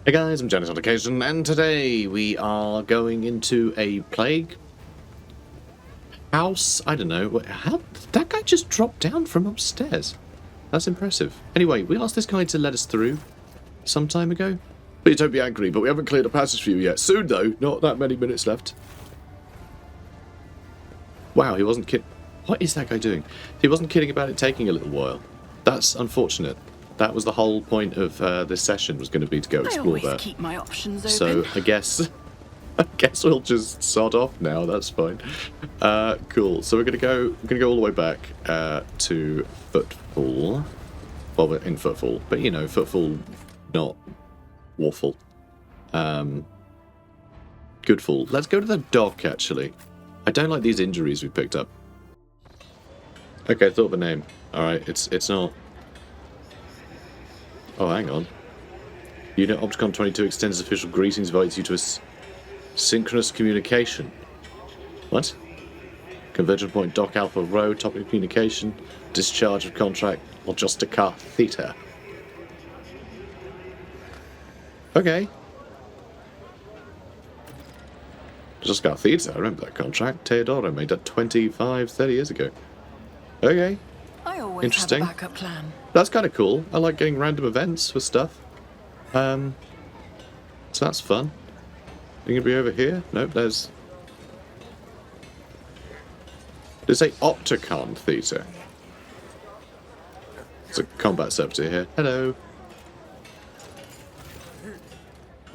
Hey guys, I'm Janet on occasion, and today we are going into a plague house. I don't know. How that guy just dropped down from upstairs? That's impressive. Anyway, we asked this guy to let us through some time ago. Please don't be angry, but we haven't cleared a passage for you yet. Soon, though. Not that many minutes left. Wow, he wasn't kidding. What is that guy doing? He wasn't kidding about it taking a little while. That's unfortunate. That was the whole point of this session, was going to be to go explore that. Keep my options open. So I guess we'll just sod off now. That's fine. Cool. So we're gonna go all the way back to Footfall. Well, we're in Footfall, but you know, Footfall, not Waffle. Goodfall. Let's go to the dock. Actually, I don't like these injuries we picked up. Okay, I thought of a name. All right, it's not. Oh, hang on. Unit Opticon 22 extends official greetings, invites you to a synchronous communication. What? Convergent point Dock Alpha Row, topic communication, discharge of contract, or just a car theta. Okay. Just car theta, I remember that contract. Teodoro made that 30 years ago. Okay. I always Interesting. have a backup plan. That's kind of cool. I like getting random events for stuff. So that's fun. You gonna be over here? Nope, there's a Opticon Theta. It's a combat servitor here. Hello.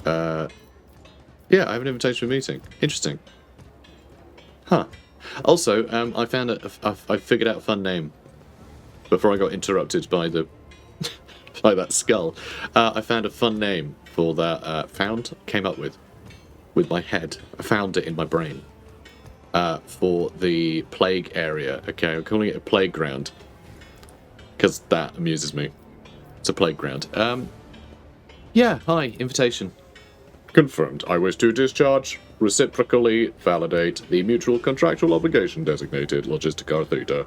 Yeah, I have an invitation for a meeting. Interesting. Huh. Also, I found I figured out a fun name before I got interrupted by the by that skull. I found a fun name for that. Came up with my head. I found it in my brain. For the plague area. Okay, I'm calling it a plague ground because that amuses me. It's a plague ground. Yeah. Hi. Invitation. Confirmed. I wish to discharge, reciprocally validate the mutual contractual obligation designated Logistica Theta.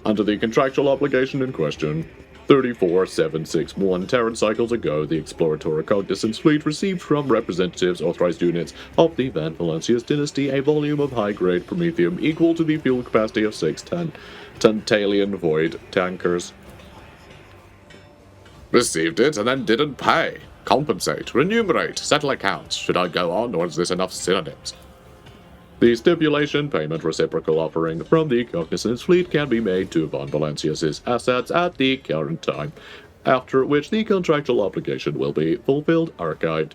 Under the contractual obligation in question, 34761 Terran cycles ago, the exploratory cognizance fleet received from representatives authorized units of the Van Valancius dynasty a volume of high-grade promethium equal to the fuel capacity of 6 Tantalian void tankers. Received it and then didn't pay. Compensate, remunerate, settle accounts. Should I go on, or is this enough synonyms? The stipulation payment reciprocal offering from the Cognizance fleet can be made to Von Valancius's assets at the current time, after which the contractual obligation will be fulfilled, archived.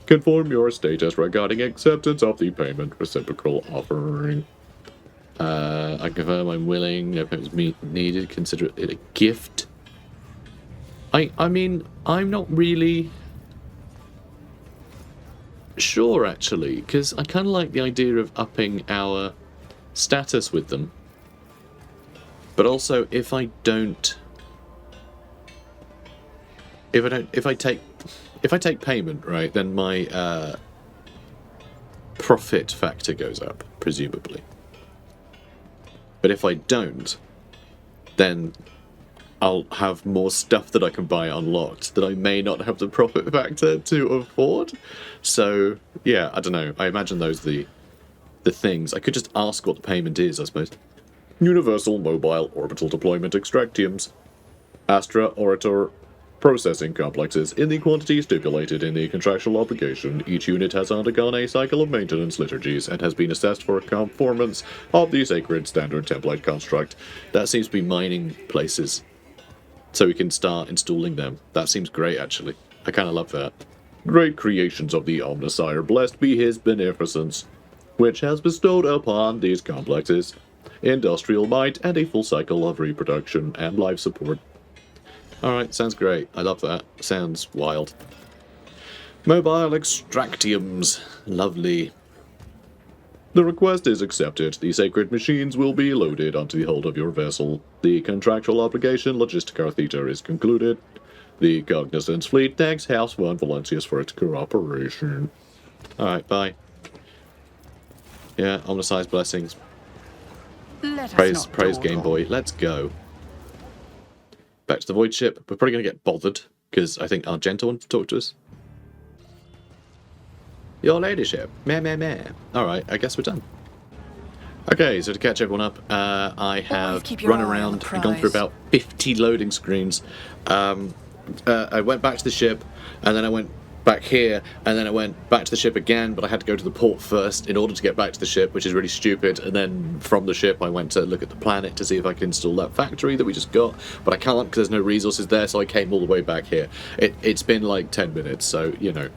Confirm your status regarding acceptance of the payment reciprocal offering. I confirm I'm willing, no payments needed, consider it a gift. I mean, I'm not really sure, actually, because I kind of like the idea of upping our status with them. But also, if I take payment, right, then my profit factor goes up, presumably. But if I don't, then I'll have more stuff that I can buy unlocked that I may not have the profit factor to afford. So, yeah, I don't know. I imagine those are the things. I could just ask what the payment is, I suppose. Universal Mobile Orbital Deployment Extractiums. Astra Orator Processing Complexes in the quantity stipulated in the contractual obligation. Each unit has undergone a cycle of maintenance liturgies and has been assessed for conformance of the sacred standard template construct. That seems to be mining places, so we can start installing them. That seems great, actually. I kind of love that. Great creations of the Omnisire, blessed be his beneficence, which has bestowed upon these complexes industrial might and a full cycle of reproduction and life support. Alright, sounds great. I love that. Sounds wild. Mobile extractiums. Lovely. The request is accepted. The sacred machines will be loaded onto the hold of your vessel. The contractual obligation, Logistica Theta, is concluded. The Cognizance fleet thanks House Von Valancius for its cooperation. Alright, bye. Yeah, Omnicized blessings. Praise Game Boy. Let's go. Back to the Void Ship. We're probably going to get bothered because I think Argenta wanted to talk to us. Your ladyship. Meh, meh, meh. Alright, I guess we're done. Okay, so to catch everyone up, I have run around and gone through about 50 loading screens. I went back to the ship, and then I went back here, and then I went back to the ship again, but I had to go to the port first in order to get back to the ship, which is really stupid, and then from the ship I went to look at the planet to see if I could install that factory that we just got, but I can't because there's no resources there, so I came all the way back here. It's been like 10 minutes, so, you know,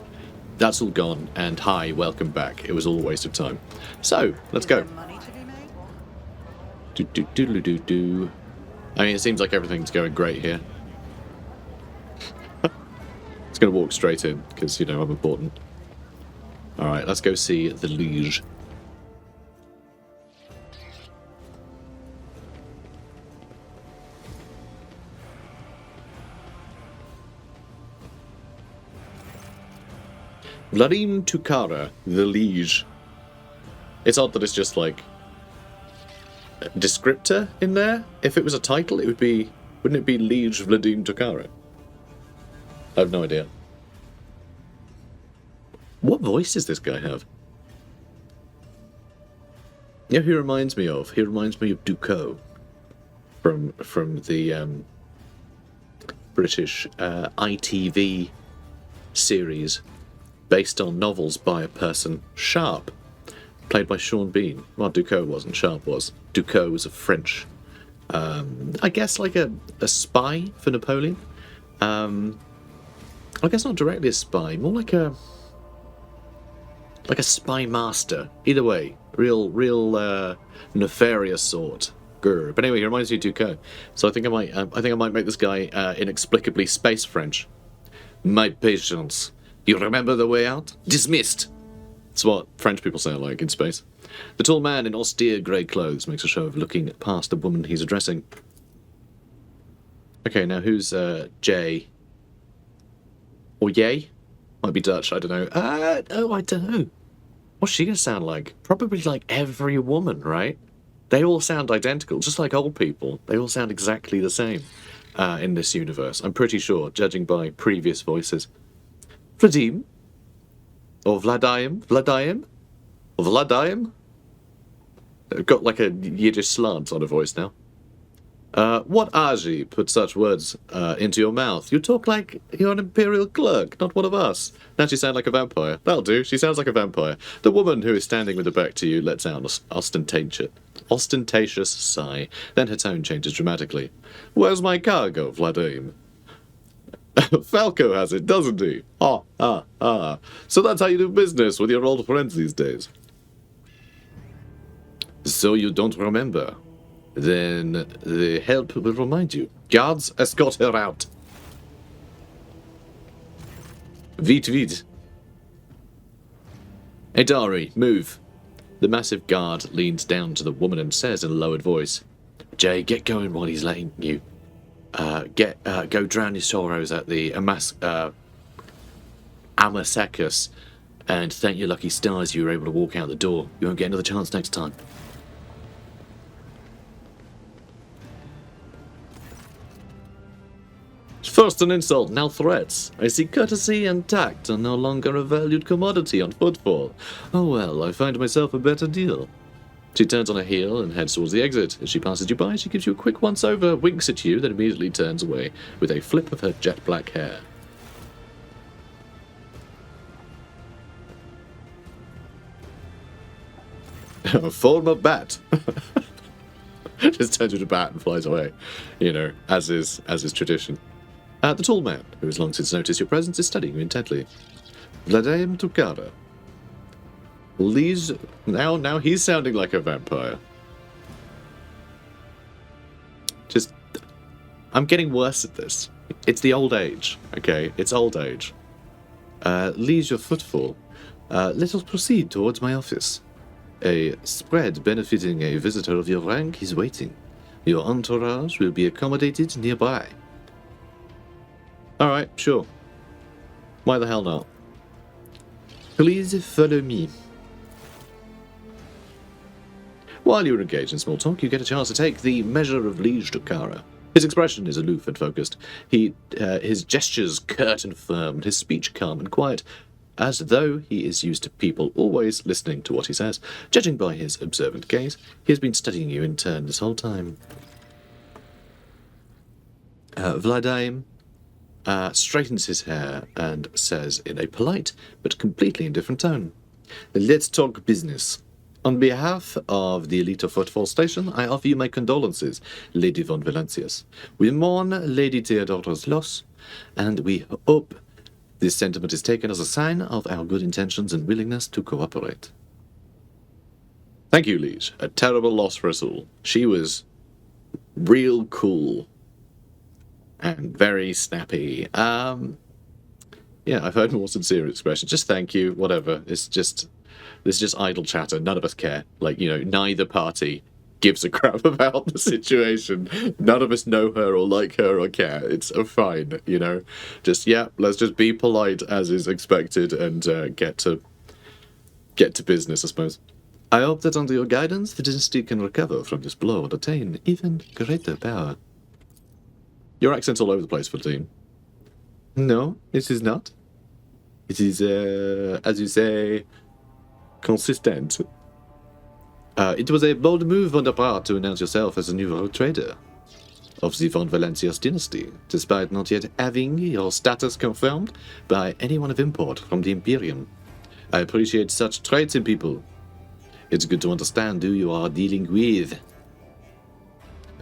that's all gone, and hi, welcome back. It was all a waste of time. So, let's go. Do. I mean, it seems like everything's going great here. It's going to walk straight in, because, you know, I'm important. Alright, let's go see the Liege. Vladim Tukara, the Liege. It's odd that it's just like a descriptor in there. If it was a title, it would be... Wouldn't it be Liege Vladim Tukara? I have no idea. What voice does this guy have? Yeah, he reminds me of. He reminds me of Ducot from the British ITV series based on novels by a person, Sharp, played by Sean Bean. Well, Ducot wasn't, Sharp was. Ducot was a French, I guess like a spy for Napoleon. I guess not directly a spy, more like a spy master. Either way, real nefarious sort. Grr. But anyway, he reminds me of Ducot. So I think I might make this guy inexplicably space French. My patience. You remember the way out? Dismissed. That's what French people sound like in space. The tall man in austere grey clothes makes a show of looking past the woman he's addressing. Okay, now who's Jay? Or Yay? Might be Dutch, I don't know. Oh, I don't know. What's she gonna sound like? Probably like every woman, right? They all sound identical, just like old people. They all sound exactly the same in this universe. I'm pretty sure, judging by previous voices. Vladim? Or Vladimir? Vladimir? Or Vladimir? Got like a Yiddish slant on a voice now. What Aji put such words into your mouth? You talk like you're an imperial clerk, not one of us. Now she sounds like a vampire. That'll do, she sounds like a vampire. The woman who is standing with her back to you lets out an ostentatious sigh. Then her tone changes dramatically. Where's my cargo, Vladimir? Falco has it, doesn't he? Ah. So that's how you do business with your old friends these days. So you don't remember? Then the help will remind you. Guards, escort her out. Vite. Edari, move. The massive guard leans down to the woman and says in a lowered voice, Jay, get going while he's letting you. Go drown your sorrows at the Amasekus, and thank your lucky stars you were able to walk out the door. You won't get another chance next time. First an insult, now threats. I see courtesy and tact are no longer a valued commodity on footfall. Oh well, I find myself a better deal. She turns on her heel and heads towards the exit. As she passes you by, she gives you a quick once-over, winks at you, then immediately turns away with a flip of her jet black hair. Form a bat. Just turns into a bat and flies away. You know, as is tradition. The tall man, who has long since noticed your presence, is studying you intently. Vladimir Tukara. Now he's sounding like a vampire. I'm getting worse at this. It's the old age, okay? It's old age. Liege your footfall. Let us proceed towards my office. A spread benefiting a visitor of your rank is waiting. Your entourage will be accommodated nearby. Alright, sure. Why the hell not? Please follow me. While you're engaged in small talk, you get a chance to take the measure of Liege Tukara. His expression is aloof and focused. His gestures curt and firm, and his speech calm and quiet, as though he is used to people always listening to what he says. Judging by his observant gaze, he has been studying you in turn this whole time. Vladimir straightens his hair and says in a polite but completely indifferent tone, "Let's talk business. On behalf of the elite of Footfall Station, I offer you my condolences, Lady von Valancius. We mourn Lady Theodora's loss, and we hope this sentiment is taken as a sign of our good intentions and willingness to cooperate." Thank you, Liege. A terrible loss for us all. She was real cool. And very snappy. Yeah, I've heard more sincere expressions. Just thank you, whatever. This is just idle chatter. None of us care. Like, neither party gives a crap about the situation. None of us know her or like her or care. It's fine, Just, let's just be polite as is expected and get to business, I suppose. I hope that under your guidance, the dynasty can recover from this blow and attain even greater power. Your accent's all over the place for the team. No, it is not. It is, as you say, consistent. It was a bold move on the part to announce yourself as a new rogue trader of the von Valancius dynasty, despite not yet having your status confirmed by anyone of import from the Imperium. I appreciate such traits in people. It's good to understand who you are dealing with.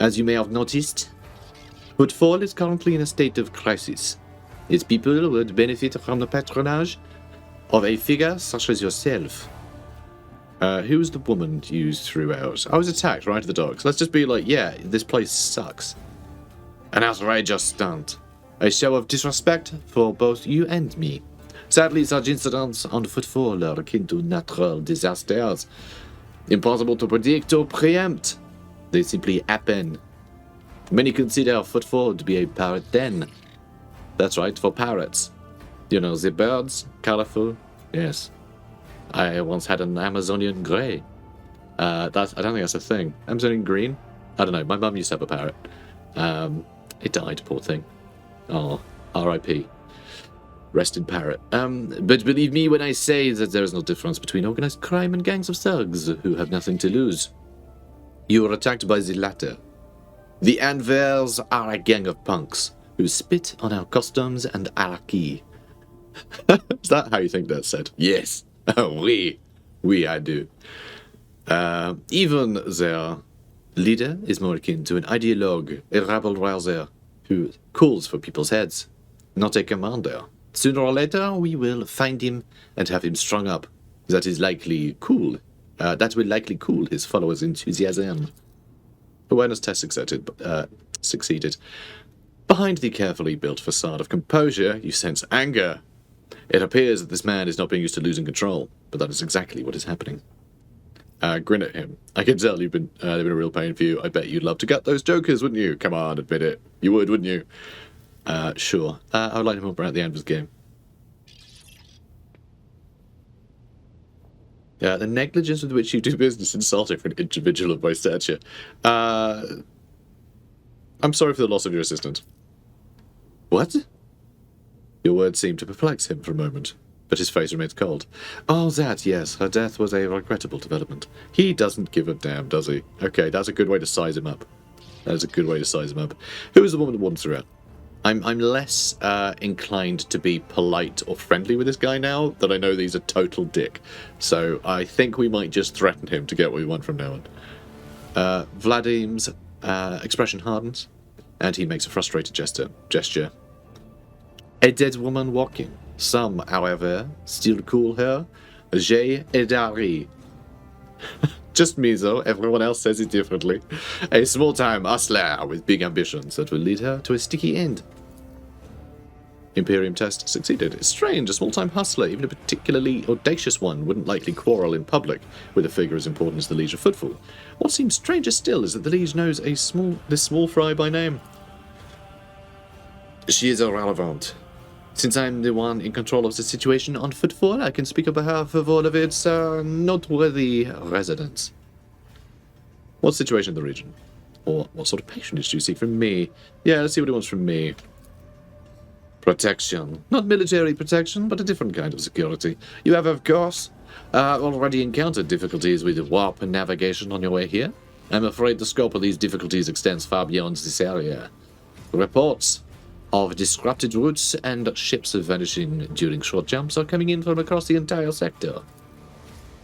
As you may have noticed, Footfall is currently in a state of crisis. Its people would benefit from the patronage of a figure such as yourself. Who was the woman you threw out? I was attacked right at the docks. Let's just be like, yeah, this place sucks. An outrageous stunt. A show of disrespect for both you and me. Sadly, such incidents on Footfall are akin to natural disasters. Impossible to predict or preempt. They simply happen. Many consider Footfall to be a parrot den. That's right, for parrots. The birds, colorful. Yes. I once had an Amazonian grey. I don't think that's a thing. Amazonian green? I don't know. My mum used to have a parrot. It died, poor thing. Oh, R.I.P. Rest in parrot. But believe me when I say that there is no difference between organized crime and gangs of thugs who have nothing to lose. You were attacked by the latter. The Anvers are a gang of punks who spit on our customs and hierarchy. Is that how you think that's said? Yes. Oui, I do. Even their leader is more akin to an ideologue, a rabble-rouser, who calls for people's heads, not a commander. Sooner or later, we will find him and have him strung up. That is likely cool. That will likely cool his followers' enthusiasm. Awareness test succeeded. Behind the carefully built facade of composure, you sense anger. It appears that this man is not being used to losing control, but that is exactly what is happening. Grin at him. I can tell they've been a real pain for you. I bet you'd love to gut those jokers, wouldn't you? Come on, admit it. You would, wouldn't you? Sure. I would like to move around at the end of this game. The negligence with which you do business insulting for an individual of my stature. I'm sorry for the loss of your assistant. What? Your words seemed to perplex him for a moment, but his face remained cold. Oh, that, yes. Her death was a regrettable development. He doesn't give a damn, does he? Okay, that's a good way to size him up. That is a good way to size him up. Who was the woman that wandered through it? I'm less inclined to be polite or friendly with this guy now that I know that he's a total dick. So I think we might just threaten him to get what we want from now on. Vladimir's expression hardens, and he makes a frustrated gesture. A dead woman walking. Some, however, still call her Jay Edari. Just me, though. Everyone else says it differently. A small-time hustler with big ambitions that will lead her to a sticky end. Imperium test succeeded. It's strange, a small-time hustler, even a particularly audacious one, wouldn't likely quarrel in public with a figure as important as the Liege of Footfall. What seems stranger still is that the Liege knows this small fry by name. She is irrelevant. Since I'm the one in control of the situation on Footfall, I can speak on behalf of all of its noteworthy residents. What situation in the region? Or what sort of patronage do you seek from me? Yeah, let's see what he wants from me. Protection. Not military protection, but a different kind of security. You have, of course, already encountered difficulties with warp and navigation on your way here. I'm afraid the scope of these difficulties extends far beyond this area. Reports of disrupted routes and ships vanishing during short jumps are coming in from across the entire sector.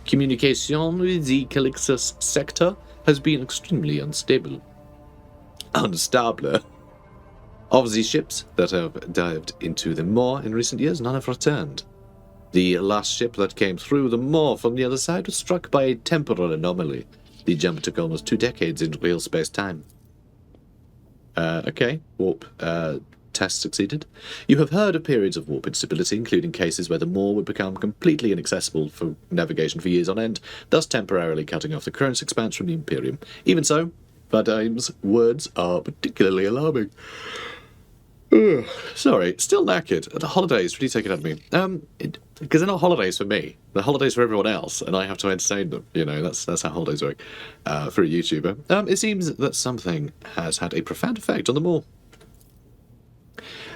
Communication with the Calixus sector has been extremely unstable. Unstable. Of the ships that have dived into the moor in recent years, none have returned. The last ship that came through the moor from the other side was struck by a temporal anomaly. The jump took almost 2 decades in real space-time. Okay. Warp test succeeded. You have heard of periods of warp instability, including cases where the moor would become completely inaccessible for navigation for years on end, thus temporarily cutting off the current's expanse from the Imperium. Even so, Vadaim's words are particularly alarming. Ugh, sorry, still knackered. The holidays really take it out of me. Because they're not holidays for me. They're holidays for everyone else, and I have to entertain them. You know, that's how holidays work for a YouTuber. It seems that something has had a profound effect on them all.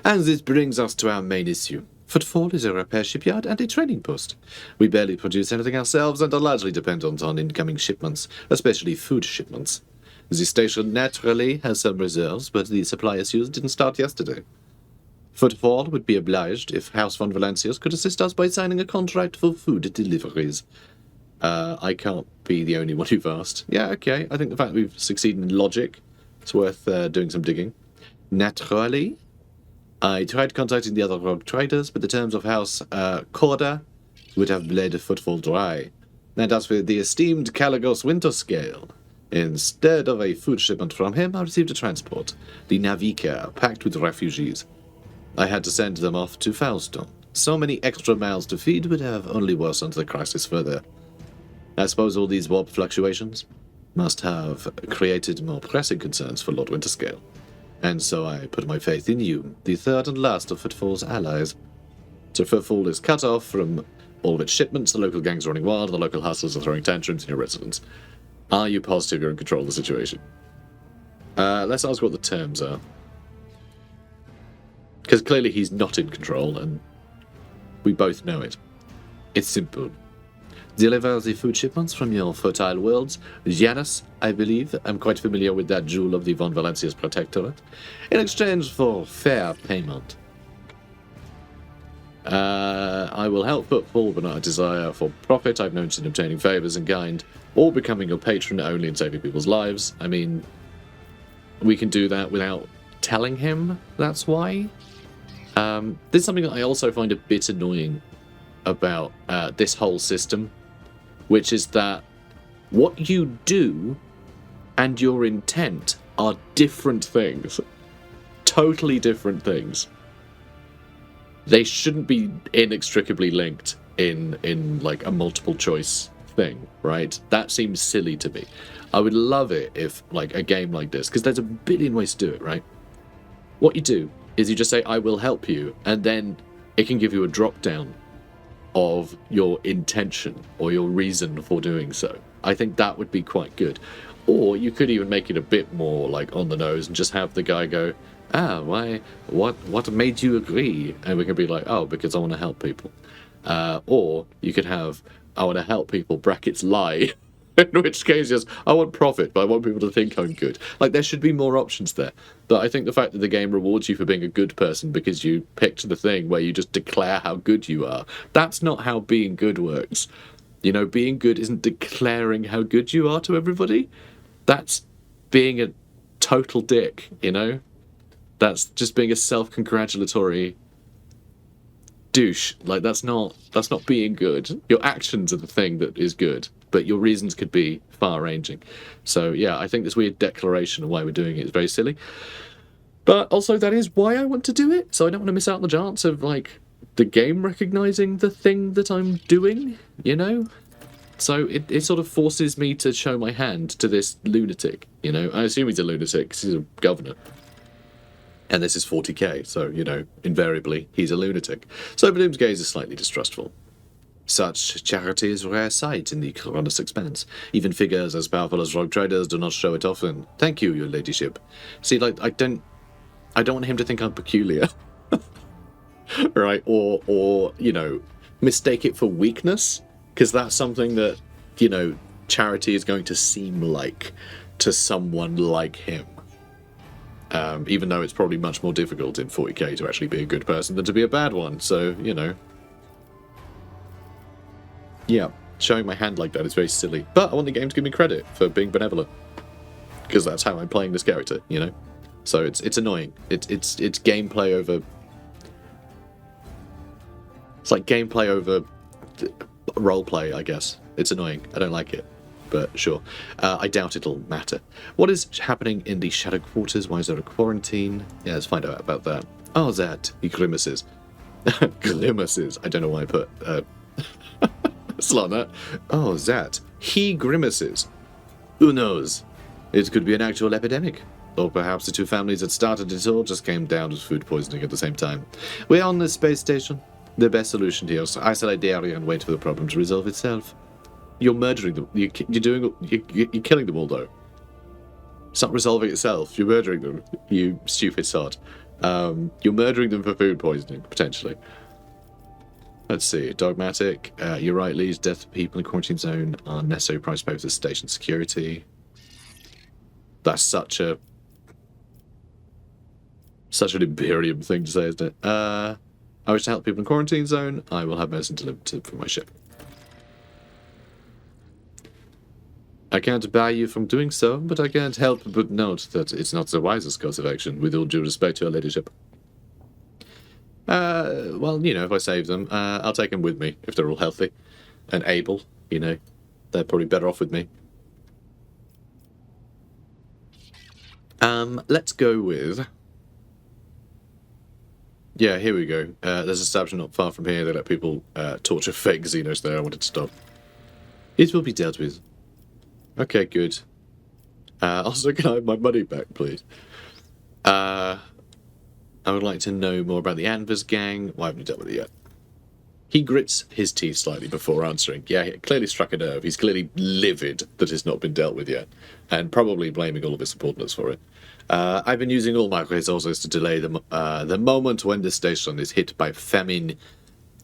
And this brings us to our main issue. Footfall is a repair shipyard and a training post. We barely produce anything ourselves and are largely dependent on incoming shipments, especially food shipments. The station naturally has some reserves, but the supply issues didn't start yesterday. Footfall would be obliged if House von Valancius could assist us by signing a contract for food deliveries. I can't be the only one who've asked. Yeah, okay, I think the fact that we've succeeded in logic, it's worth doing some digging. Naturally, I tried contacting the other rogue traders, but the terms of House Corda would have bled Footfall dry. And as for the esteemed Caligos Winterscale, instead of a food shipment from him, I received a transport, the Navica, packed with refugees. I had to send them off to Fauston. So many extra mouths to feed would have only worsened the crisis further. I suppose all these warp fluctuations must have created more pressing concerns for Lord Winterscale. And so I put my faith in you, the third and last of Footfall's allies. So Footfall is cut off from all of its shipments, the local gangs are running wild, the local hustlers are throwing tantrums in your residence. Are you positive you're in control of the situation? Let's ask what the terms are. Because clearly he's not in control, and we both know it. It's simple. Deliver the food shipments from your fertile worlds, Janus, I believe. I'm quite familiar with that jewel of the von Valancius Protectorate. In exchange for fair payment. I will help Footfall, but not a desire for profit. I've noticed in obtaining favours in kind, or becoming your patron only in saving people's lives. I mean, we can do that without telling him that's why. This is something that I also find a bit annoying about this whole system, which is that what you do and your intent are different things. Totally different things. They shouldn't be inextricably linked in like a multiple choice thing, right? That seems silly to me. I would love it if like a game like this, because there's a billion ways to do it, right? What you do is you just say, I will help you, and then it can give you a drop down of your intention or your reason for doing so. I think that would be quite good. Or you could even make it a bit more like on the nose and just have the guy go, why, what made you agree? And we can be like, oh, because I want to help people. Or you could have, I want to help people, brackets lie. In which case, yes, I want profit, but I want people to think I'm good. Like, there should be more options there. But I think the fact that the game rewards you for being a good person because you picked the thing where you just declare how good you are, that's not how being good works. You know, being good isn't declaring how good you are to everybody. That's being a total dick, you know? That's just being a self-congratulatory douche. Like, that's not being good. Your actions are the thing that is good, but your reasons could be far-ranging. So, yeah, I think this weird declaration of why we're doing it is very silly. But also, that is why I want to do it, so I don't want to miss out on the chance of, like, the game recognising the thing that I'm doing, you know? So it sort of forces me to show my hand to this lunatic, you know? I assume he's a lunatic because he's a governor. And this is 40k, so, you know, invariably, he's a lunatic. So Bloom's gaze is slightly distrustful. Such charity is a rare sight in the Coronis Expanse. Even figures as powerful as rogue traders do not show it often. Thank you, your ladyship. See, like, I don't want him to think I'm peculiar. Right? Or, you know, mistake it for weakness, because that's something that, you know, charity is going to seem like to someone like him. Even though it's probably much more difficult in 40k to actually be a good person than to be a bad one, so, you know. Yeah, showing my hand like that is very silly. But I want the game to give me credit for being benevolent. Because that's how I'm playing this character, you know? So it's annoying. It's gameplay over... It's like gameplay over roleplay, I guess. It's annoying. I don't like it. But sure. I doubt it'll matter. What is happening in the Shadow Quarters? Why is there a quarantine? Yeah, let's find out about that. Oh, that. He grimaces. Grimaces. I don't know why I put... slot that. Oh, that. He grimaces. Who knows? It could be an actual epidemic. Or perhaps the two families that started it all just came down with food poisoning at the same time. We're on the space station. The best solution here is to isolate the area and wait for the problem to resolve itself. You're murdering them. You're killing them all, though. It's not resolving itself. You're murdering them, you stupid sod. You're murdering them for food poisoning, potentially. Let's see. Dogmatic. You're right, Liege. Death of people in the quarantine zone are necessary price pay for station security. That's such an Imperium thing to say, isn't it? I wish to help people in quarantine zone. I will have medicine delivered from my ship. I can't bar you from doing so, but I can't help but note that it's not the wisest course of action, with all due respect to your ladyship. Well, you know, if I save them, I'll take them with me, if they're all healthy and able, you know. They're probably better off with me. Let's go with... Yeah, here we go. There's a establishment not far from here. They let people torture fake Xenos there. I wanted to stop. It will be dealt with. Okay, good. Also, can I have my money back, please? I would like to know more about the Anvers gang. Why haven't you dealt with it yet? He grits his teeth slightly before answering. Yeah, he clearly struck a nerve. He's clearly livid that it's not been dealt with yet, and probably blaming all of his subordinates for it. I've been using all my resources to delay the moment when the station is hit by famine.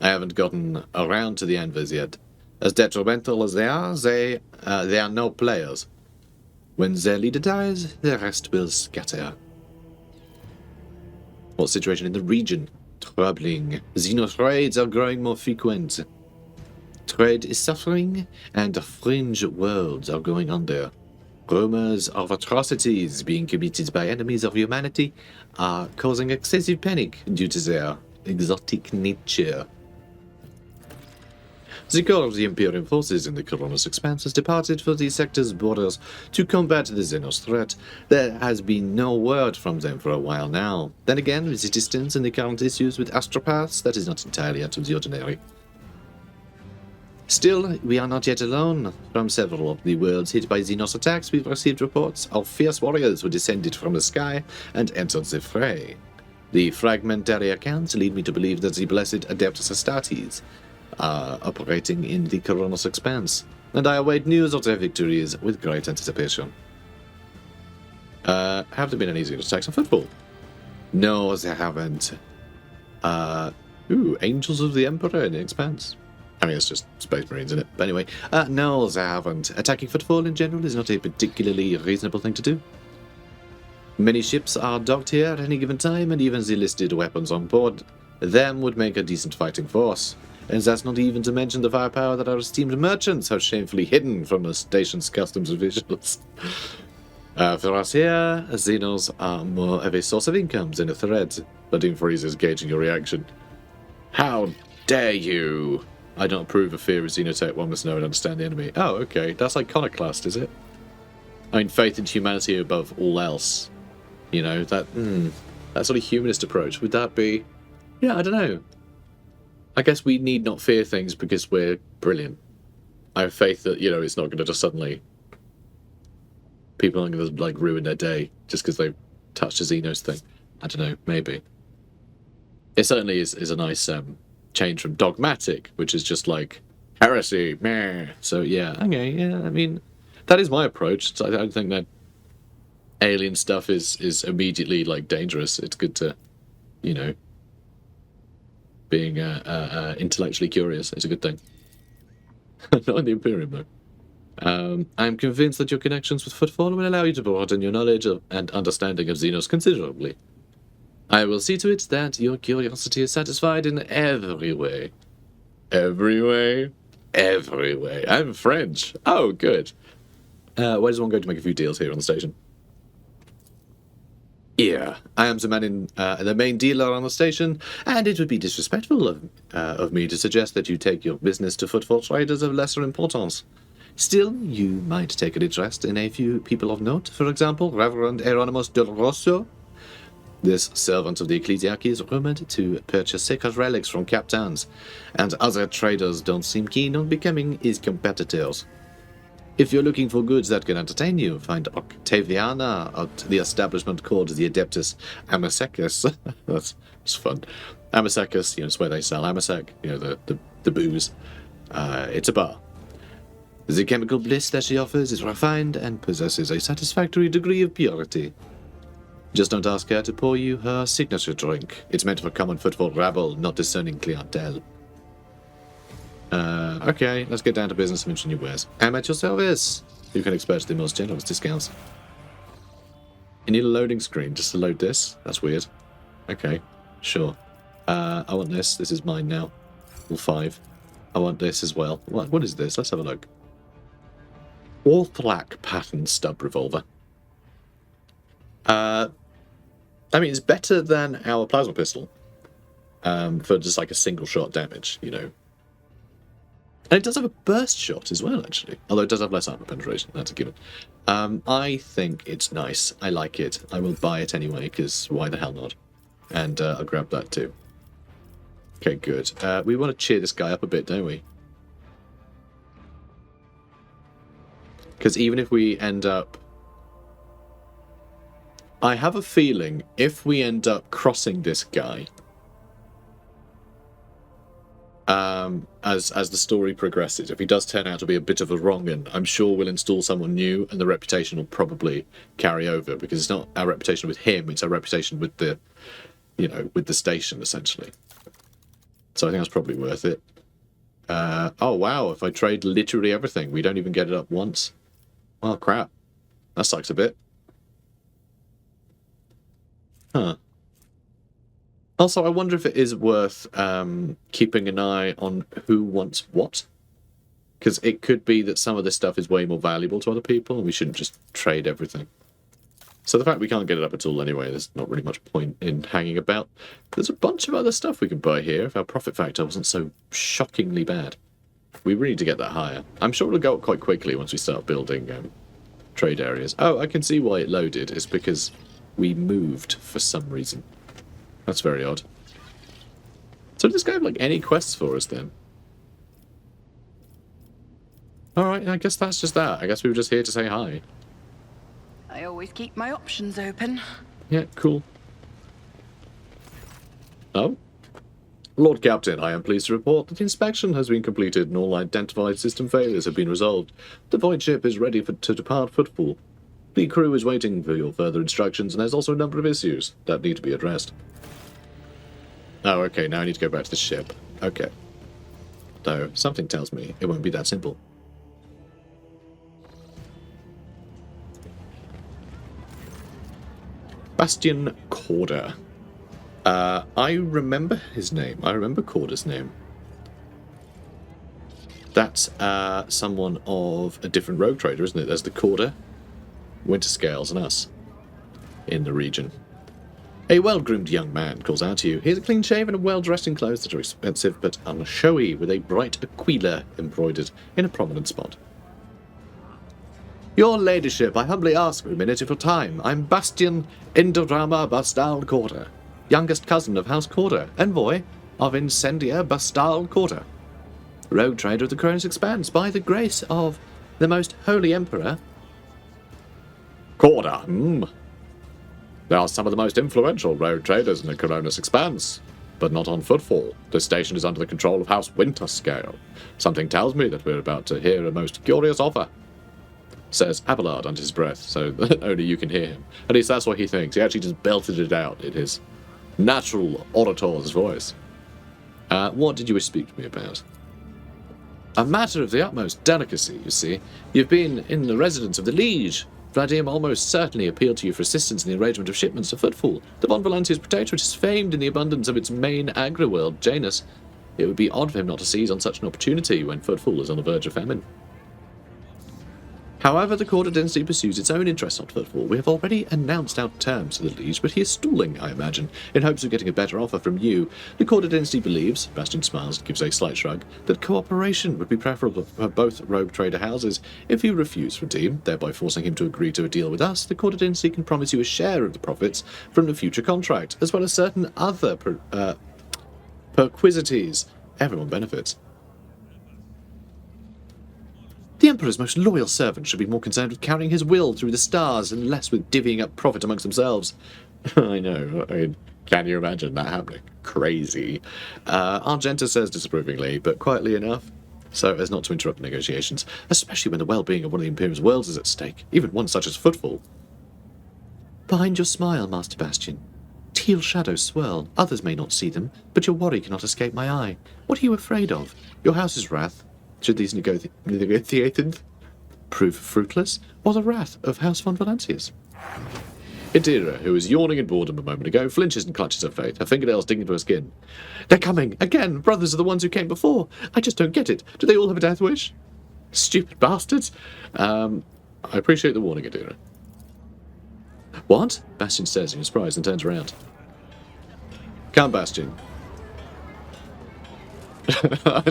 I haven't gotten around to the Anvers yet. As detrimental as they are no players. When their leader dies, the rest will scatter. What situation in the region? Troubling. Xenos raids are growing more frequent. Trade is suffering, and fringe worlds are going under. Rumors of atrocities being committed by enemies of humanity are causing excessive panic due to their exotic nature. The core of the Imperial forces in the Coronis Expanse has departed for the sector's borders to combat the Xenos threat. There has been no word from them for a while now. Then again, with the distance and the current issues with astropaths, that is not entirely out of the ordinary. Still, we are not yet alone. From several of the worlds hit by Xenos attacks, we've received reports of fierce warriors who descended from the sky and entered the fray. The fragmentary accounts lead me to believe that the blessed Adeptus Astartes are operating in the Coronis Expanse, and I await news of their victories with great anticipation. Have there been any Xenos attacks on football? No, there haven't. Angels of the Emperor in the Expanse. I mean, it's just Space Marines, isn't it? But anyway, no, they haven't. Attacking football in general is not a particularly reasonable thing to do. Many ships are docked here at any given time, and even the listed weapons on board them would make a decent fighting force. And that's not even to mention the firepower that our esteemed merchants have shamefully hidden from the station's customs officials. For us here, Xenos are more of a source of income than a threat. Blooding freezes gauging your reaction. How dare you! I don't approve of fear of Xenotech. One must know and understand the enemy. Oh, okay. That's iconoclast, is it? I mean, faith in humanity above all else. You know, that sort of humanist approach. Would that be... Yeah, I don't know. I guess we need not fear things because we're brilliant. I have faith that, you know, it's not going to just suddenly... People aren't going to, like, ruin their day just because they've touched a Xenos thing. I don't know, maybe. It certainly is a nice change from dogmatic, which is just like, Heresy, meh. So yeah, okay, yeah. I mean, that is my approach. So I don't think that alien stuff is immediately like dangerous. It's good to, you know, being intellectually curious is a good thing. Not in the Imperium though. I'm convinced that your connections with Footfall will allow you to broaden your knowledge and understanding of Xenos considerably. I will see to it that your curiosity is satisfied in every way. Every way? Every way. I'm French. Oh, good. Where does one go to make a few deals here on the station? Yeah, I am the main dealer on the station, and it would be disrespectful of me to suggest that you take your business to footfall traders of lesser importance. Still, you might take an interest in a few people of note. For example, Reverend Hieronymus del Rosso. This servant of the ecclesiarchy is rumored to purchase sacred relics from captains, and other traders don't seem keen on becoming his competitors. If you're looking for goods that can entertain you, find Octaviana at the establishment called the Adeptus Amosecus. That's fun. Amosecus, it's where they sell Amosec, the booze. It's a bar. The chemical bliss that she offers is refined and possesses a satisfactory degree of purity. Just don't ask her to pour you her signature drink. It's meant for common footfall rabble, not discerning clientele. Okay, let's get down to business and mention your wares. I'm at your service. You can expect the most generous discounts. You need a loading screen just to load this? That's weird. Okay, sure. I want this. This is mine now. All 5. I want this as well. What is this? Let's have a look. Orthlac pattern stub revolver. I mean, it's better than our plasma pistol. For just like a single shot damage, And it does have a burst shot as well, actually. Although it does have less armor penetration, that's a given. I think it's nice. I like it. I will buy it anyway, because why the hell not? And I'll grab that too. Okay, good. We want to cheer this guy up a bit, don't we? Because even if we end up... I have a feeling if we end up crossing this guy... as the story progresses, if he does turn out to be a bit of a wrong-un, I'm sure we'll install someone new, and the reputation will probably carry over, because it's not our reputation with him, it's our reputation with the, with the station, essentially. So I think that's probably worth it. Oh wow, if I trade literally everything, we don't even get it up once. Well, crap. That sucks a bit. Huh. Also, I wonder if it is worth keeping an eye on who wants what. Because it could be that some of this stuff is way more valuable to other people, and we shouldn't just trade everything. So the fact we can't get it up at all anyway, there's not really much point in hanging about. There's a bunch of other stuff we could buy here if our profit factor wasn't so shockingly bad. We really need to get that higher. I'm sure it'll go up quite quickly once we start building trade areas. Oh, I can see why it loaded. It's because we moved for some reason. That's very odd. So does this guy have, any quests for us, then? Alright, I guess that's just that. I guess we were just here to say hi. I always keep my options open. Yeah, cool. Oh? Lord Captain, I am pleased to report that the inspection has been completed and all identified system failures have been resolved. The void ship is ready to depart Footfall. The crew is waiting for your further instructions, and there's also a number of issues that need to be addressed. Oh, okay, now I need to go back to the ship. Okay. Though, something tells me it won't be that simple. Bastian Corder. I remember his name. I remember Corder's name. That's someone of a different rogue trader, isn't it? There's the Corder, Winter Scales, and us in the region. A well-groomed young man calls out to you. He is clean-shaven and well-dressed in clothes that are expensive but unshowy, with a bright aquila embroidered in a prominent spot. Your ladyship, I humbly ask for a minute of your time. I'm Bastian Indodrama Bastal Corder, youngest cousin of House Corder, envoy of Incendia Bastal Corder, rogue trader of the Cronus Expanse, by the grace of the most holy emperor. Corder, They are some of the most influential rogue traders in the Cronus Expanse. but not on footfall. The station is under the control of House Winterscale. Something tells me that we're about to hear a most curious offer, says Abelard under his breath, so that only you can hear him. At least that's what he thinks. He actually just belted it out in his natural orator's voice. What did you wish to speak to me about? A matter of the utmost delicacy, you see. You've been in the residence of the Liege. Vladim almost certainly appealed to you for assistance in the arrangement of shipments to Footfall. The Von Valantia's protectorate is famed in the abundance of its main agri-world, Janus. It would be odd for him not to seize on such an opportunity when Footfall is on the verge of famine. However, the Court of Density pursues its own interests on Footfall. We have already announced our terms to the Liege, but he is stalling, I imagine, in hopes of getting a better offer from you. The Court of Density believes, Bastion smiles and gives a slight shrug, that cooperation would be preferable for both rogue trader houses. If you refuse redeem, thereby forcing him to agree to a deal with us, the Court of Density can promise you a share of the profits from the future contract, as well as certain other perquisites. Everyone benefits. The Emperor's most loyal servants should be more concerned with carrying his will through the stars and less with divvying up profit amongst themselves. I know. I mean, can you imagine that happening? Crazy. Argenta says disapprovingly, but quietly enough, so as not to interrupt negotiations, especially when the well-being of one of the Imperium's worlds is at stake, even one such as Footfall. Behind your smile, Master Bastion, teal shadows swirl. Others may not see them, but your worry cannot escape my eye. What are you afraid of? Your house's wrath? Should these negotiations prove fruitless, or the wrath of House von Valancius? Idira, who was yawning in boredom a moment ago, flinches and clutches her fate, her fingernails digging into her skin. They're coming! Again! Brothers are the ones who came before! I just don't get it. Do they all have a death wish? Stupid bastards! I appreciate the warning, Idira. What? Bastion stares in surprise and turns around. Come, Bastion. I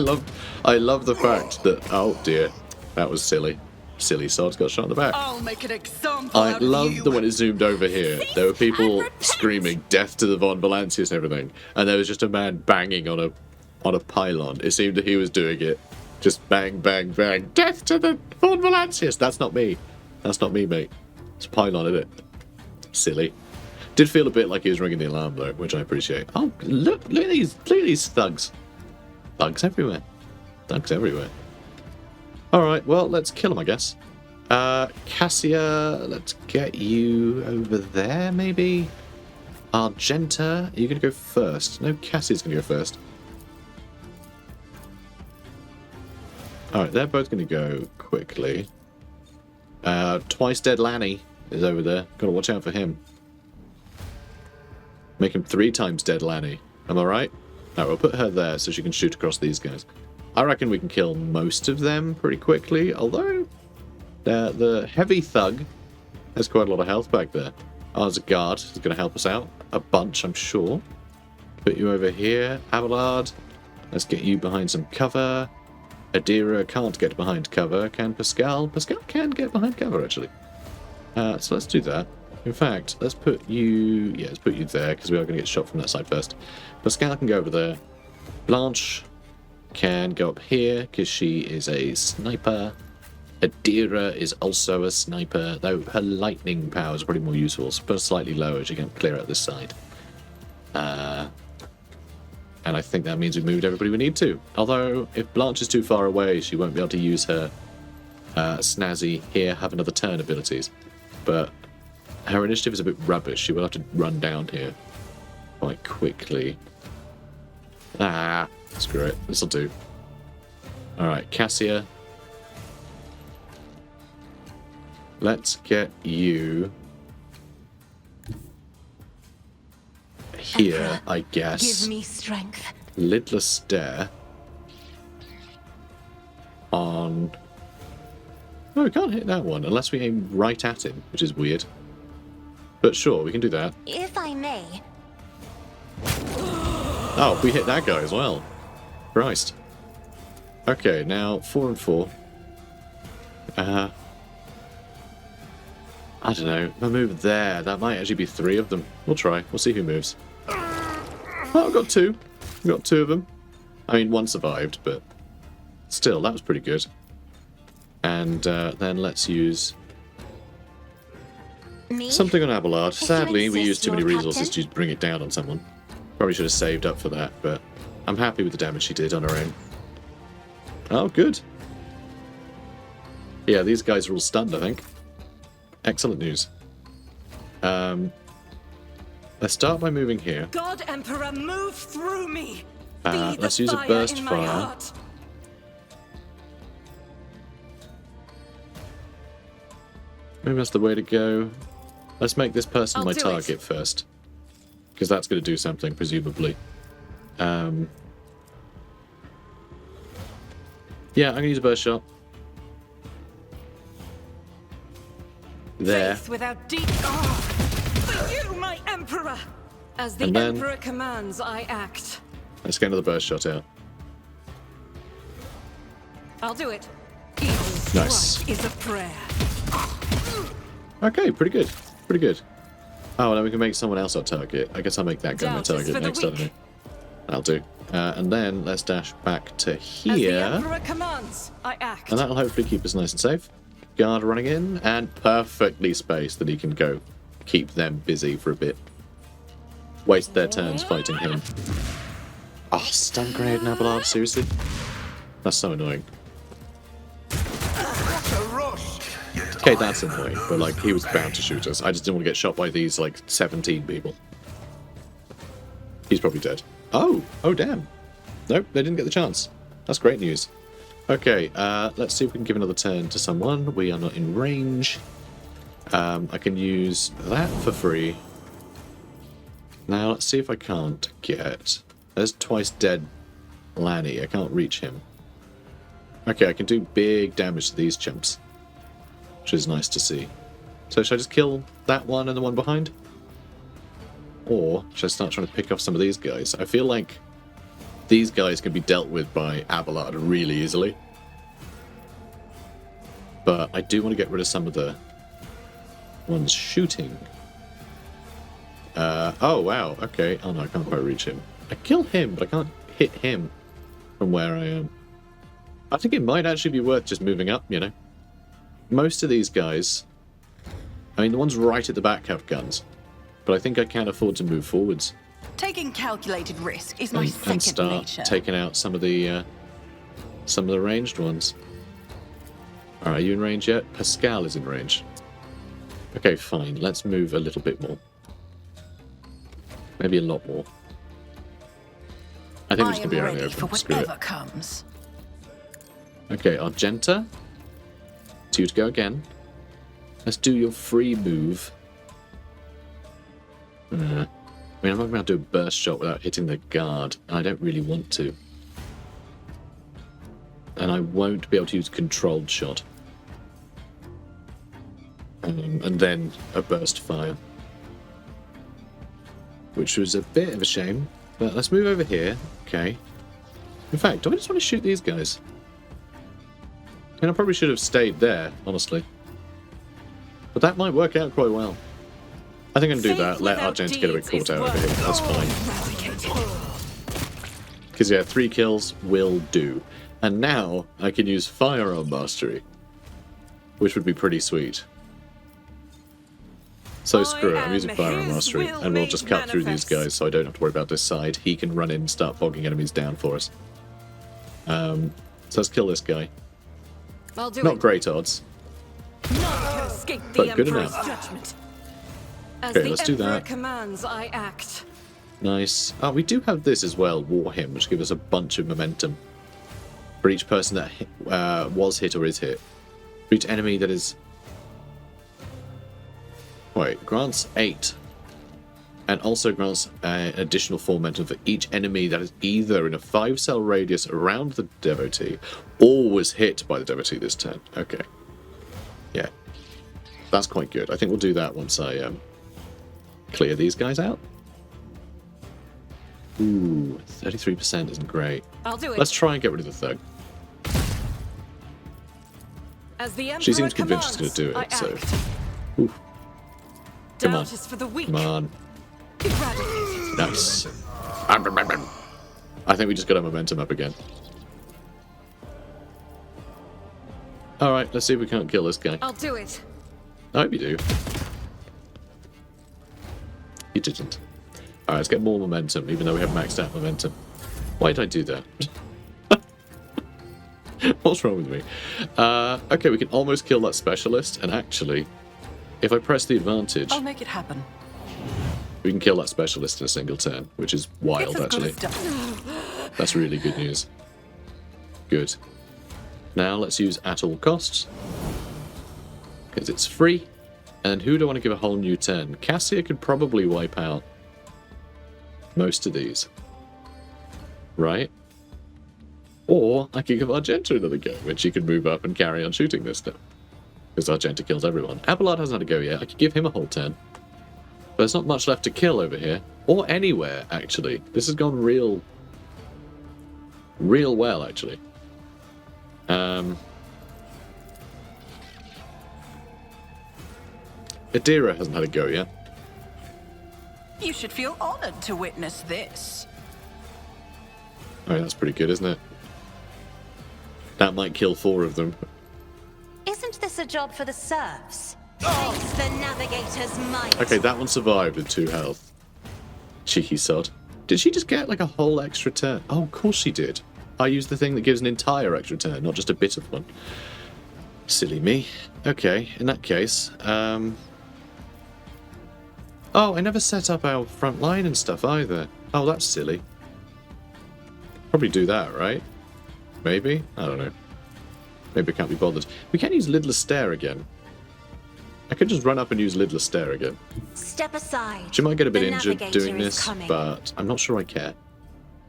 love the fact that, oh dear, that was silly. Silly sods got shot in the back. I'll make an example I out of love you. that when it zoomed over here, there were people screaming death to the Von Valancius and everything, and there was just a man banging on a pylon. It seemed that he was doing it. Just bang, bang, bang. Death to the Von Valancius! That's not me. That's not me, mate. It's a pylon, isn't it? Silly. Did feel a bit like he was ringing the alarm though, which I appreciate. Oh, look at these thugs. Thugs everywhere. Thugs everywhere. Alright, well, let's kill him, I guess. Cassia, let's get you over there, maybe? Argenta, are you going to go first? No, Cassia's going to go first. Alright, they're both going to go quickly. Twice Dead Lanny is over there. Got to watch out for him. Make him 3 times Dead Lanny. Am I right? No, we'll put her there so she can shoot across these guys. I reckon we can kill most of them pretty quickly, although the heavy thug has quite a lot of health back there. Ours a guard is going to help us out a bunch, I'm sure. Put you over here, Abelard. Let's get you behind some cover. Adira can't get behind cover. Can Pascal? Pascal can get behind cover, actually. So let's do that. In fact, let's put you... Yeah, let's put you there, because we are going to get shot from that side first. Pascal can go over there. Blanche can go up here, because she is a sniper. Adira is also a sniper, though her lightning power is probably more useful. So put her slightly lower, she can clear out this side. And I think that means we've moved everybody we need to. Although, if Blanche is too far away, she won't be able to use her snazzy here, have another turn abilities. But her initiative is a bit rubbish. She will have to run down here quite quickly. Screw it. This'll do. Alright, Cassia. Let's get you here, I guess. Give me strength. Lidless stare on... No, we can't hit that one unless we aim right at him, which is weird. But sure, we can do that. If I may. Oh, we hit that guy as well. Christ. Okay, now 4 and 4. I don't know. If I move there, that might actually be 3 of them. We'll try. We'll see who moves. Oh, I've got 2. I've got 2 of them. I mean, 1 survived, but still, that was pretty good. And then let's use Me? something on Abelard. Sadly, we insist, used too many Lord resources Captain. to bring it down on someone. Probably should have saved up for that, but I'm happy with the damage she did on her own. Oh, good. Yeah, these guys are all stunned, I think. Excellent news. Let's start by moving here. God Emperor, move through me. Let's use a burst fire. Maybe that's the way to go. Let's make this person my target first. Because that's going to do something, presumably. Yeah, I'm going to use a burst shot. There. Faith without deep... Oh, for you, my Emperor! As the Emperor commands, I act. Let's get another burst shot out. I'll do it. Nice. Is a prayer. Okay, pretty good. Pretty good. Oh, now we can make someone else our target. I guess I'll make that guy my target next time. I'll do. And then let's dash back to here. As the Emperor commands, I act. And that'll hopefully keep us nice and safe. Guard running in, and perfectly spaced that he can go keep them busy for a bit. Waste their turns fighting him. Oh, stun grenade and Abelard, seriously? That's so annoying. Okay, that's annoying, but like, he was bound to shoot us. I just didn't want to get shot by these, like, 17 people. He's probably dead. Oh! Oh, damn. Nope, they didn't get the chance. That's great news. Okay, let's see if we can give another turn to someone. We are not in range. I can use that for free. Now, let's see if I can't get... There's twice dead Lanny. I can't reach him. Okay, I can do big damage to these chumps, which is nice to see. So should I just kill that one and the one behind? Or should I start trying to pick off some of these guys? I feel like these guys can be dealt with by Abelard really easily. But I do want to get rid of some of the ones shooting. Oh, wow. Okay. Oh, no, I can't quite reach him. I kill him, but I can't hit him from where I am. I think it might actually be worth just moving up, you know. Most of these guys... I mean, the ones right at the back have guns. But I think I can afford to move forwards. Taking calculated risk is my and second start nature. Taking out some of the ranged ones. Alright, are you in range yet? Pascal is in range. Okay, fine. Let's move a little bit more. Maybe a lot more. I think we're just going to be around the open. For whatever comes. Okay, Argenta. It's you to go again. Let's do your free move. I mean, I'm not going to do a burst shot without hitting the guard. I don't really want to. And I won't be able to use controlled shot. And then a burst fire. Which was a bit of a shame. But let's move over here. Okay. In fact, do I just want to shoot these guys? I mean, I probably should have stayed there, honestly. But that might work out quite well. I think I'm going to do that. Let Argenta get a bit caught out over here. That's fine. Because, yeah, 3 kills will do. And now I can use Firearm Mastery. Which would be pretty sweet. So screw it, I'm using Firearm Mastery. And we'll just cut through these guys so I don't have to worry about this side. He can run in and start bogging enemies down for us. So let's kill this guy. Not great odds. But good enough. Okay, let's do that. Commands, I act. Nice. Oh, we do have this as well, War Hymn, which gives us a bunch of momentum. For each person that was hit or is hit. For each enemy that is... Wait, grants 8. And also grants an additional 4 momentum for each enemy that is either in a 5-cell radius around the devotee or was hit by the devotee this turn. Okay. Yeah. That's quite good. I think we'll do that once I clear these guys out. Ooh, 33% isn't great. I'll do it. Let's try and get rid of the thug. As the She seems convinced she's going to do it, so... Ooh. Come on. Come on. Nice. I think we just got our momentum up again. Alright, let's see if we can't kill this guy. I'll do it. I hope you do. You didn't. Alright, let's get more momentum, even though we have maxed out momentum. Why did I do that? What's wrong with me? Okay, we can almost kill that specialist, and actually, if I press the advantage, I'll make it happen. we can kill that specialist in a single turn, which is wild, It's as good actually. as done. That's really good news. Good. Now let's use at all costs, because it's free. And who do I want to give a whole new turn? Cassia could probably wipe out most of these. Right? Or I could give Argenta another go, when she could move up and carry on shooting this stuff. Because Argenta kills everyone. Abelard hasn't had a go yet. I could give him a whole turn. But there's not much left to kill over here. Or anywhere, actually. This has gone real well, actually. Adira hasn't had a go yet. You should feel honored to witness this. Oh, that's pretty good, isn't it? That might kill 4 of them. Isn't this a job for the serfs? Face the navigator's might. Okay, that one survived with 2 health. Cheeky sod. Did she just get like a whole extra turn? Oh, of course she did. I used the thing that gives an entire extra turn, not just a bit of one. Silly me. Okay, in that case, oh, I never set up our front line and stuff either. Oh, that's silly. Probably do that, right? Maybe? I don't know. Maybe I can't be bothered. We can use Lidless Stare again. I could just run up and use Lidless Stare again. Step aside. She might get a bit The injured navigator doing is this, coming. but I'm not sure I care.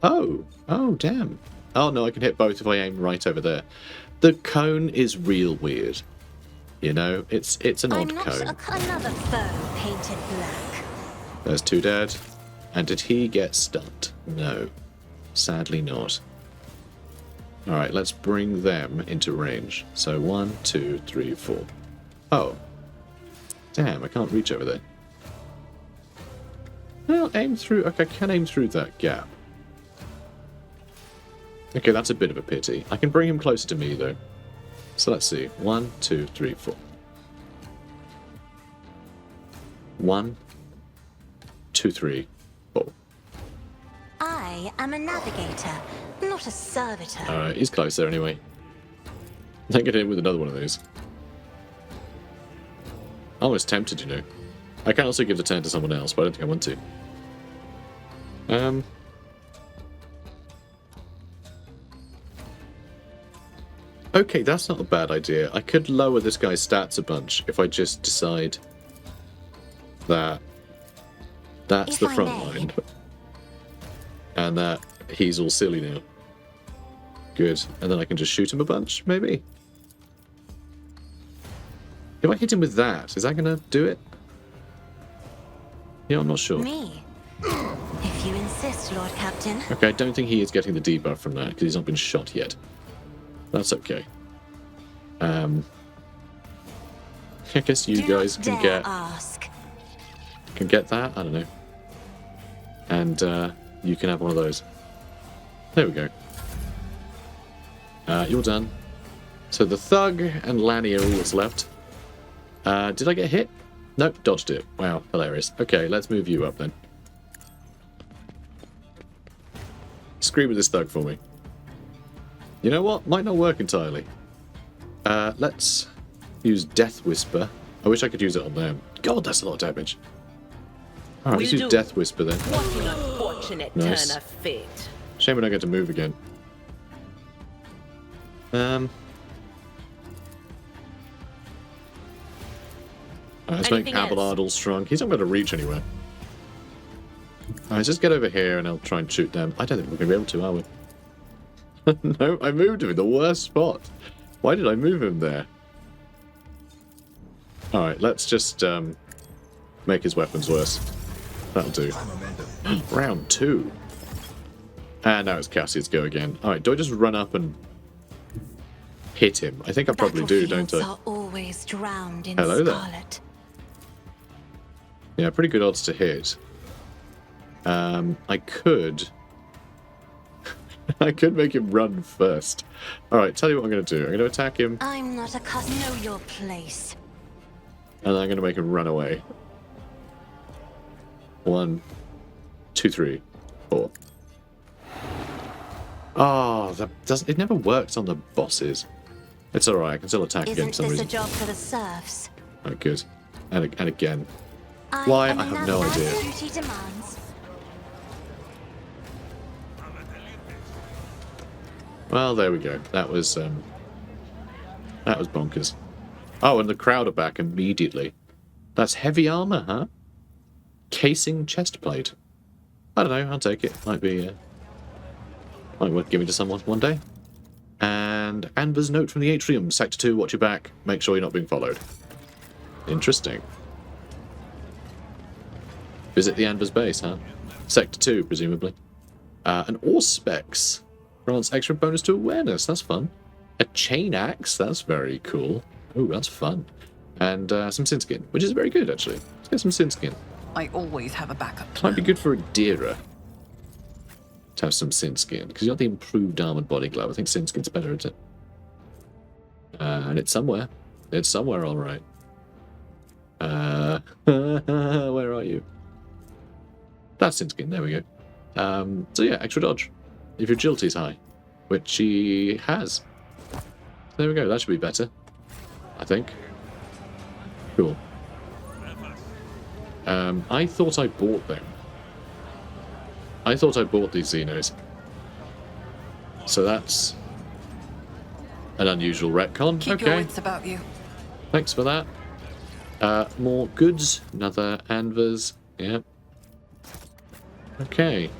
Oh, damn. Oh no, I can hit both if I aim right over there. The cone is real weird. You know, it's an I'm odd not cone. another foe painted black. There's 2 dead. And did he get stunned? No. Sadly not. Alright, let's bring them into range. So 1, 2, 3, 4. Oh. Damn, I can't reach over there. Well, aim through... Okay, I can aim through that gap. Okay, that's a bit of a pity. I can bring him closer to me, though. So let's see. 1, 2, 3, 4. 1, 2, 3, 4. I am a navigator, not a servitor. Alright, he's close there anyway. Then get in with another one of these. Almost tempted, you know. I can also give the turn to someone else, but I don't think I want to. Okay, that's not a bad idea. I could lower this guy's stats a bunch if I just decide that that's If the I front may. line. And that he's all silly now. Good. And then I can just shoot him a bunch, maybe? If I hit him with that, is that going to do it? Yeah, I'm not sure. Me? If you insist, Lord Captain. Okay, I don't think he is getting the debuff from that, because he's not been shot yet. That's okay. I guess you Do guys not can dare get ask. that. I don't know. And you can have one of those. There we go. You're done. So the Thug and Lanny are all that's left. Did I get hit? Nope, dodged it. Wow, hilarious. Okay, let's move you up then. Scream with this Thug for me. You know what? Might not work entirely. Let's use Death Whisper. I wish I could use it on them. God, that's a lot of damage. Alright, let's use Death Whisper then. What an unfortunate Nice. turn of fate. Shame we don't get to move again. Let's make Anything else? Abelard all strong. He's not going to reach anywhere. Alright, let's just get over here and I'll try and shoot them. I don't think we're going to be able to, are we? No, I moved him in the worst spot. Why did I move him there? Alright, let's just make his weapons worse. That'll do. Round 2. And now it's Cassia's go again. Alright, do I just run up and hit him? I think I probably do, don't Battlefields I? are always drowned in Hello there. scarlet. Yeah, pretty good odds to hit. I could... I could make him run first. Alright, tell you what I'm going to do. I'm going to attack him, I'm not accustomed. Know your place. and I'm going to make him run away. 1, 2, 3, 4. Oh, that doesn't. It never works on the bosses. It's alright, I can still attack again for some Isn't this a reason. job for the serfs? Oh, good. And again. Why? I have no idea. Duty demands. Well, there we go. That was bonkers. Oh, and the crowd are back immediately. That's heavy armor, huh? Casing chest plate. I don't know, I'll take it. Might be worth giving to someone one day. And Anber's note from the atrium. Sector 2, watch your back. Make sure you're not being followed. Interesting. Visit the Anber's base, huh? Sector 2, presumably. And Auspex grants extra bonus to awareness. That's fun. A chain axe. That's very cool. Oh, that's fun. And some sin skin, which is very good, actually. Let's get some sin skin. I always have a backup plan. Might be good for Adira to have some sin skin, because you got the improved armored body glove. I think sin skin's better, isn't it? And it's somewhere. It's somewhere, all right. Where are you? That's sin skin. There we go. So yeah, extra dodge if your agility's high, which she has. There we go. That should be better, I think. Cool. I thought I bought them. I thought I bought these Xenos. So that's an unusual retcon. Keep your wits about you. Thanks for that. More goods. Another Anvers. Yeah. Okay.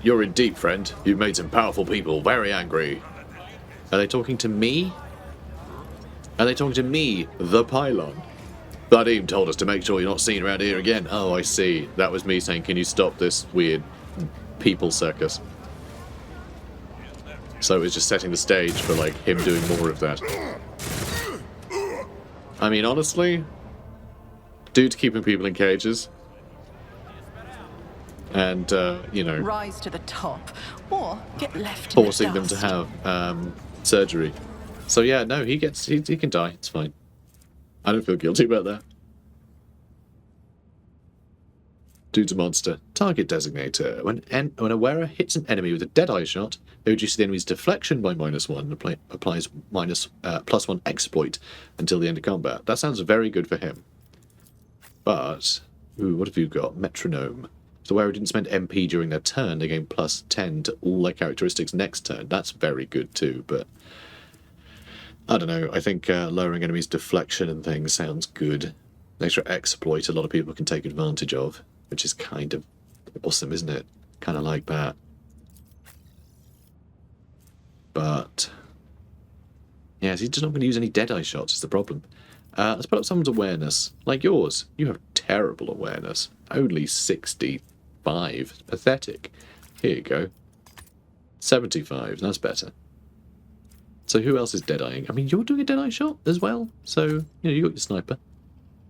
You're in deep, friend. You've made some powerful people very angry. Are they talking to me? Are they talking to me, the pylon? Vadim told us to make sure you're not seen around here again. Oh, I see. That was me saying, can you stop this weird people circus? So it was just setting the stage for, like, him doing more of that. I mean, honestly, dude's keeping people in cages. And, you know, Rise to the top, or get left. forcing them to have surgery. So yeah, no, he can die. It's fine. I don't feel guilty about that. Dude's a monster. Target designator. When a wearer hits an enemy with a deadeye shot, it reduces the enemy's deflection by -1 and applies +1 exploit until the end of combat. That sounds very good for him. But, ooh, what have you got? Metronome. So wearer didn't spend MP during their turn, they gain +10 to all their characteristics next turn. That's very good too, but I don't know. I think lowering enemies' deflection and things sounds good. An extra exploit a lot of people can take advantage of, which is kind of awesome, isn't it? Kind of like that. But yeah, he's just not going to use any deadeye shots, is the problem. Let's put up someone's awareness. Like yours. You have terrible awareness. Only 65. It's pathetic. Here you go. 75. That's better. So who else is deadeyeing? I mean, you're doing a deadeye shot as well. So, you know, you got your sniper.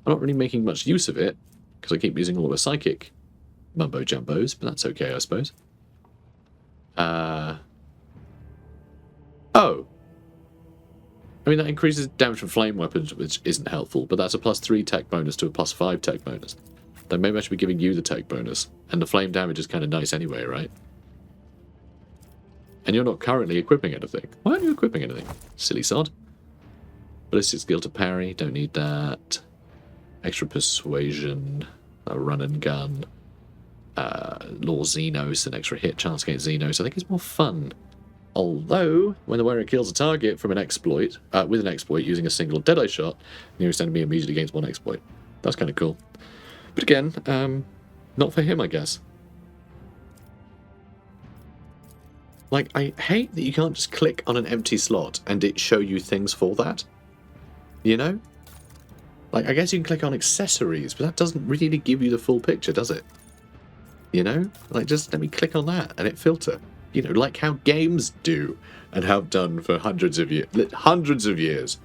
I'm not really making much use of it, because I keep using all of a psychic mumbo-jumbos, but that's okay, I suppose. Oh. I mean, that increases damage from flame weapons, which isn't helpful, but that's a +3 tech bonus to a +5 tech bonus. Then maybe I should be giving you the tech bonus. And the flame damage is kind of nice anyway, right? And you're not currently equipping anything. Why aren't you equipping anything? Silly sod. Ballistic skill to parry, don't need that. Extra persuasion, a run and gun. Law Xenos, an extra hit chance against Xenos. I think it's more fun. Although, when the wearer kills a target from an exploit, with an exploit using a single deadeye shot, the nearest enemy immediately gains 1 exploit. That's kind of cool. But again, not for him, I guess. Like, I hate that you can't just click on an empty slot and it show you things for that. You know? Like, I guess you can click on accessories, but that doesn't really give you the full picture, does it? You know? Like, just let me click on that and it filter. You know, like how games do and have done for hundreds of years.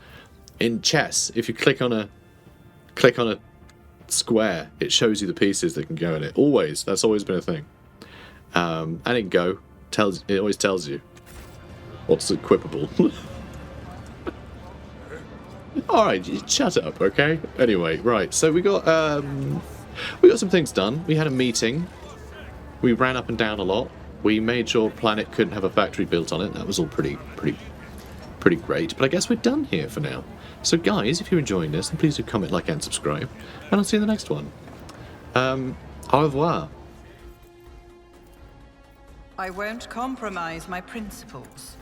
In chess, if you click on a square, it shows you the pieces that can go in it. Always. That's always been a thing. And in Go, it always tells you what's equipable. Alright, shut up, okay? Anyway, right, so we got some things done. We had a meeting. We ran up and down a lot. We made sure planet couldn't have a factory built on it. That was all pretty great. But I guess we're done here for now. So guys, if you're enjoying this, then please do comment, like, and subscribe. And I'll see you in the next one. Au revoir. I won't compromise my principles.